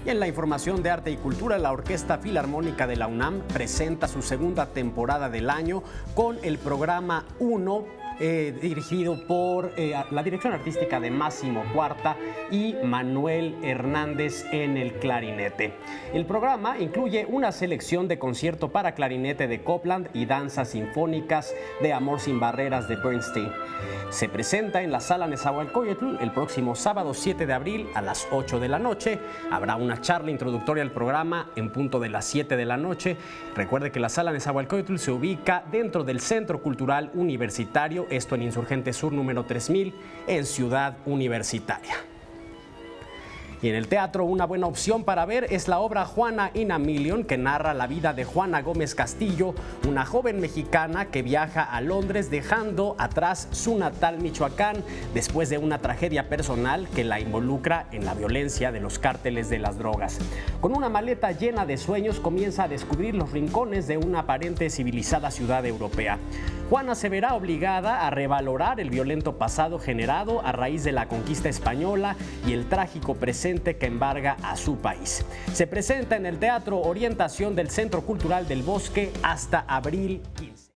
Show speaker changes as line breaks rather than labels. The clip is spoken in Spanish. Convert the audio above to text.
Y en la información de arte y cultura, la Orquesta Filarmónica de la UNAM presenta su segunda temporada del año con el programa 1, dirigido por la dirección artística de Máximo Cuarta y Manuel Hernández en el clarinete. El programa incluye una selección de concierto para clarinete de Copland y danzas sinfónicas de Amor sin Barreras de Bernstein. Se presenta en la Sala Nezahualcóyotl el próximo sábado 7 de abril a las 8 de la noche. Habrá una charla introductoria al programa en punto de las 7 de la noche. Recuerde que la Sala Nezahualcóyotl se ubica dentro del Centro Cultural Universitario, esto en Insurgente Sur número 3000, en Ciudad Universitaria. Y en el teatro, una buena opción para ver es la obra Juana in a Million, que narra la vida de Juana Gómez Castillo, una joven mexicana que viaja a Londres dejando atrás su natal Michoacán después de una tragedia personal que la involucra en la violencia de los cárteles de las drogas. Con una maleta llena de sueños, comienza a descubrir los rincones de una aparente civilizada ciudad europea. Juana se verá obligada a revalorar el violento pasado generado a raíz de la conquista española y el trágico presente que embarga a su país. Se presenta en el Teatro Orientación del Centro Cultural del Bosque hasta abril 15.